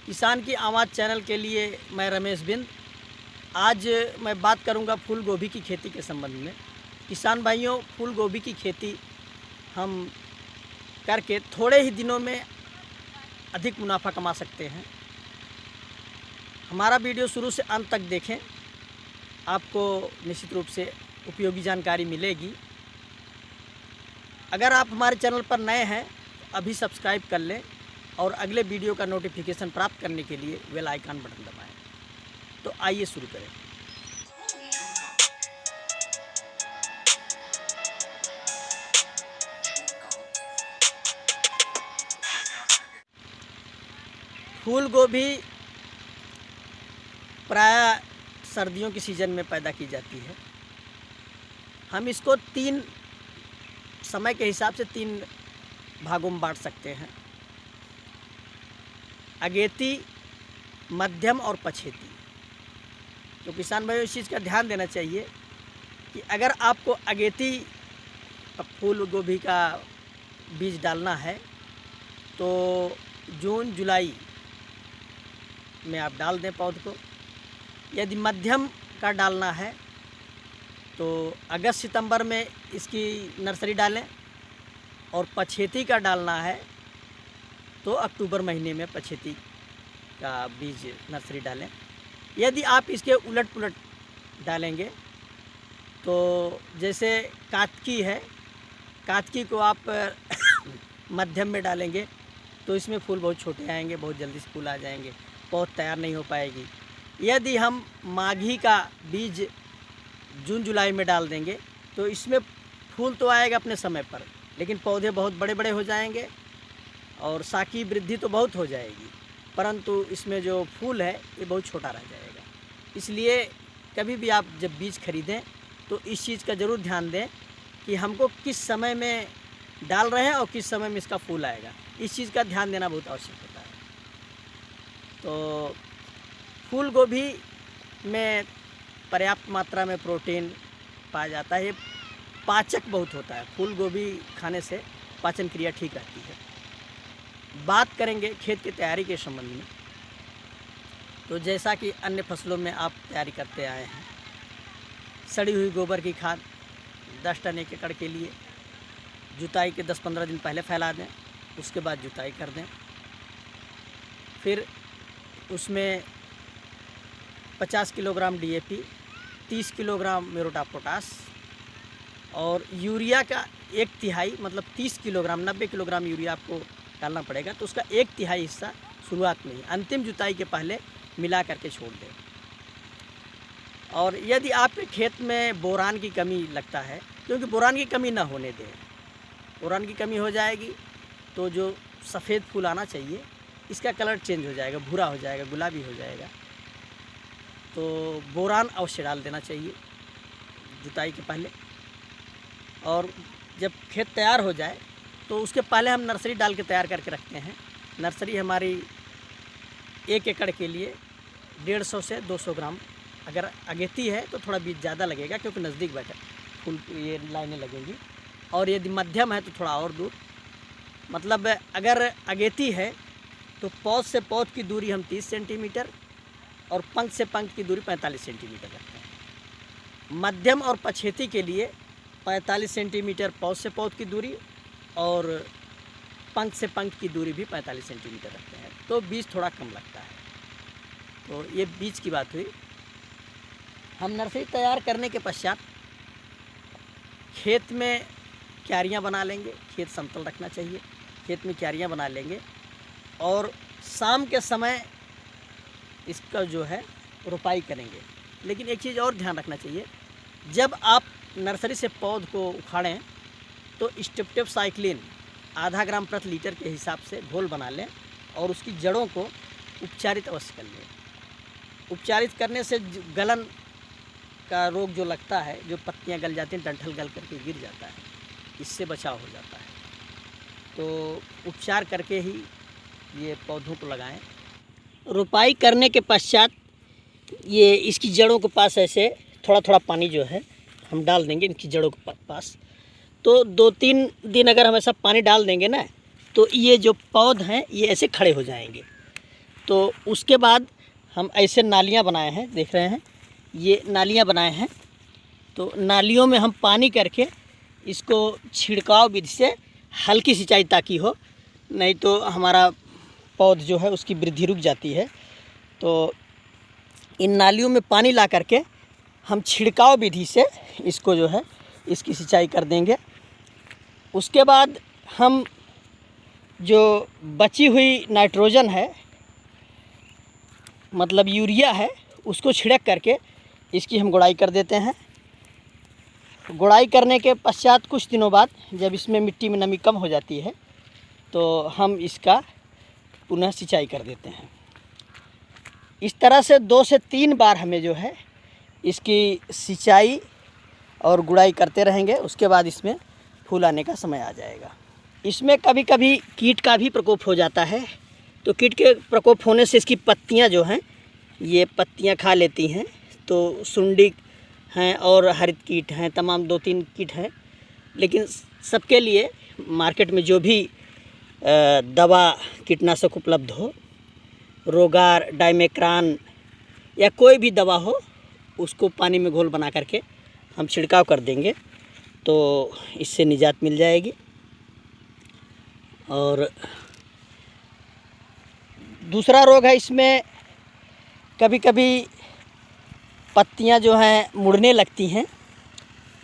किसान की आवाज़ चैनल के लिए मैं रमेश बिंद। आज मैं बात करूंगा फूल गोभी की खेती के संबंध में। किसान भाइयों, फूल गोभी की खेती हम करके थोड़े ही दिनों में अधिक मुनाफा कमा सकते हैं। हमारा वीडियो शुरू से अंत तक देखें, आपको निश्चित रूप से उपयोगी जानकारी मिलेगी। अगर आप हमारे चैनल पर नए हैं तो अभी सब्सक्राइब कर लें और अगले वीडियो का नोटिफिकेशन प्राप्त करने के लिए बेल आइकन बटन दबाएं। तो आइए शुरू करें। फूल गोभी प्रायः सर्दियों की सीज़न में पैदा की जाती है। हम इसको तीन समय के हिसाब से तीन भागों में बांट सकते हैं: अगेती, मध्यम और पछेती। तो किसान भाइयों, इस चीज़ का ध्यान देना चाहिए कि अगर आपको अगेती फूल गोभी का बीज डालना है तो जून जुलाई में आप डाल दें पौध को। यदि मध्यम का डालना है तो अगस्त सितंबर में इसकी नर्सरी डालें, और पछेती का डालना है तो अक्टूबर महीने में पछेती का बीज नर्सरी डालें। यदि आप इसके उलट पुलट डालेंगे तो जैसे कातकी है, कातकी को आप मध्यम में डालेंगे तो इसमें फूल बहुत छोटे आएंगे, बहुत जल्दी से फूल आ जाएंगे, पौध तैयार नहीं हो पाएगी। यदि हम माघी का बीज जून जुलाई में डाल देंगे तो इसमें फूल तो आएगा अपने समय पर, लेकिन पौधे बहुत बड़े बड़े हो जाएंगे और साकी वृद्धि तो बहुत हो जाएगी, परंतु इसमें जो फूल है ये बहुत छोटा रह जाएगा। इसलिए कभी भी आप जब बीज खरीदें तो इस चीज़ का ज़रूर ध्यान दें कि हमको किस समय में डाल रहे हैं और किस समय में इसका फूल आएगा। इस चीज़ का ध्यान देना बहुत आवश्यक होता है। तो फूल गोभी में पर्याप्त मात्रा में प्रोटीन पाया जाता है। ये पाचक बहुत होता है। फूल गोभी खाने से पाचन क्रिया ठीक रहती है। बात करेंगे खेत की तैयारी के संबंध में। तो जैसा कि अन्य फसलों में आप तैयारी करते आए हैं, सड़ी हुई गोबर की खाद 10 टन 1 एकड़ के लिए जुताई के 10-15 दिन पहले फैला दें, उसके बाद जुताई कर दें। फिर उसमें 50 kilogram DAP, 30 kilogram muriate of potash और यूरिया का 1/3 मतलब 30 किलोग्राम, 90 किलोग्राम यूरिया आपको डालना पड़ेगा। तो उसका 1/3 हिस्सा शुरुआत में ही अंतिम जुताई के पहले मिला करके छोड़ दें। और यदि आपके खेत में बोरान की कमी लगता है, क्योंकि बोरान की कमी ना होने दें, बोरान की कमी हो जाएगी तो जो सफ़ेद फूल आना चाहिए इसका कलर चेंज हो जाएगा, भूरा हो जाएगा, गुलाबी हो जाएगा। तो बोरान अवश्य डाल देना चाहिए जुताई के पहले। और जब खेत तैयार हो जाए तो उसके पहले हम नर्सरी डाल के तैयार करके रखते हैं। नर्सरी हमारी 1 एकड़ के लिए 150 से 200 ग्राम। अगर अगेती है तो थोड़ा बीज ज़्यादा लगेगा क्योंकि नज़दीक बैठे फूल ये लाइनें लगेंगी, और यदि मध्यम है तो थोड़ा और दूर। मतलब अगर अगेती है तो पौध से पौध की दूरी हम 30 सेंटीमीटर और पंख से पंख की दूरी 45 सेंटीमीटर रखते हैं। मध्यम और पछेती के लिए 45 सेंटीमीटर पौध से पौध की दूरी और पंख से पंख की दूरी भी 45 सेंटीमीटर रखते हैं, तो बीज थोड़ा कम लगता है। तो ये बीज की बात हुई। हम नर्सरी तैयार करने के पश्चात खेत में क्यारियाँ बना लेंगे। खेत समतल रखना चाहिए, खेत में क्यारियाँ बना लेंगे और शाम के समय इसका जो है रोपाई करेंगे। लेकिन एक चीज़ और ध्यान रखना चाहिए, जब आप नर्सरी से पौध को उखाड़ें तो स्टेप्टोसाइक्लिन आधा ग्राम प्रति लीटर के हिसाब से घोल बना लें और उसकी जड़ों को उपचारित अवश्य कर लें। उपचारित करने से गलन का रोग जो लगता है, जो पत्तियां गल जाती हैं, डंठल गल करके गिर जाता है, इससे बचाव हो जाता है। तो उपचार करके ही ये पौधों को लगाएं। रोपाई करने के पश्चात ये इसकी जड़ों के पास ऐसे थोड़ा थोड़ा पानी जो है हम डाल देंगे इनकी जड़ों के पास। तो 2-3 दिन अगर हम ऐसा पानी डाल देंगे ना तो ये जो पौध हैं ये ऐसे खड़े हो जाएंगे। तो उसके बाद हम ऐसे नालियाँ बनाए हैं, देख रहे हैं ये नालियाँ बनाए हैं। तो नालियों में हम पानी करके इसको छिड़काव विधि से हल्की सिंचाई ताकि हो, नहीं तो हमारा पौध जो है उसकी वृद्धि रुक जाती है। तो इन नालियों में पानी ला करके हम छिड़काव विधि से इसको जो है इसकी सिंचाई कर देंगे। उसके बाद हम जो बची हुई नाइट्रोजन है, मतलब यूरिया है, उसको छिड़क करके इसकी हम गुड़ाई कर देते हैं। गुड़ाई करने के पश्चात कुछ दिनों बाद जब इसमें मिट्टी में नमी कम हो जाती है तो हम इसका पुनः सिंचाई कर देते हैं। इस तरह से 2 से 3 बार हमें जो है इसकी सिंचाई और गुड़ाई करते रहेंगे। उसके बाद इसमें फूल आने का समय आ जाएगा। इसमें कभी कभी कीट का भी प्रकोप हो जाता है। तो कीट के प्रकोप होने से इसकी पत्तियां जो हैं ये पत्तियां खा लेती हैं। तो सुंडी हैं और हरित कीट हैं, तमाम 2-3 कीट हैं। लेकिन सबके लिए मार्केट में जो भी दवा कीटनाशक उपलब्ध हो, रोगार, डाइमेक्रान या कोई भी दवा हो, उसको पानी में घोल बना करके हम छिड़काव कर देंगे तो इससे निजात मिल जाएगी। और दूसरा रोग है इसमें कभी कभी पत्तियां जो हैं मुड़ने लगती हैं,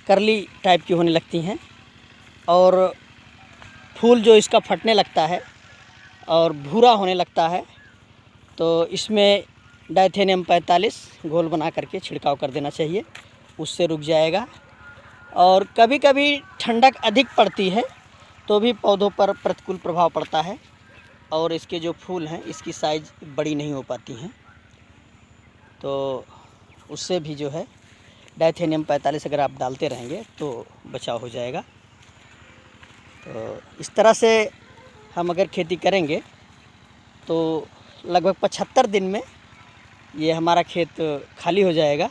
करली टाइप की होने लगती हैं और फूल जो इसका फटने लगता है और भूरा होने लगता है। तो इसमें डायथेनियम 45 घोल बना करके छिड़काव कर देना चाहिए, उससे रुक जाएगा। और कभी कभी ठंडक अधिक पड़ती है तो भी पौधों पर प्रतिकूल प्रभाव पड़ता है और इसके जो फूल हैं इसकी साइज़ बड़ी नहीं हो पाती हैं। तो उससे भी जो है डायथेनियम 45 अगर आप डालते रहेंगे तो बचाव हो जाएगा। तो इस तरह से हम अगर खेती करेंगे तो लगभग 75 दिन में ये हमारा खेत खाली हो जाएगा।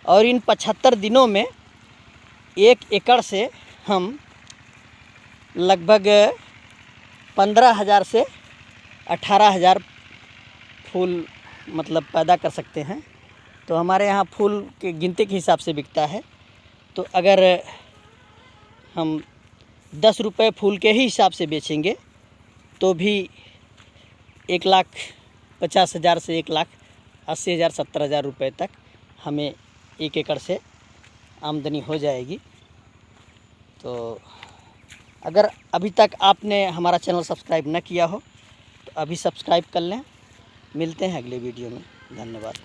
और इन 75 दिनों में 1 एकड़ से हम लगभग 15,000 से 18,000 फूल मतलब पैदा कर सकते हैं। तो हमारे यहाँ फूल के गिनती के हिसाब से बिकता है। तो अगर हम 10 रुपये फूल के ही हिसाब से बेचेंगे तो भी 1,50,000 से 1,80,000 70,000 रुपये तक हमें 1 एकड़ से आमदनी हो जाएगी। तो अगर अभी तक आपने हमारा चैनल सब्सक्राइब न किया हो तो अभी सब्सक्राइब कर लें। मिलते हैं अगले वीडियो में। धन्यवाद।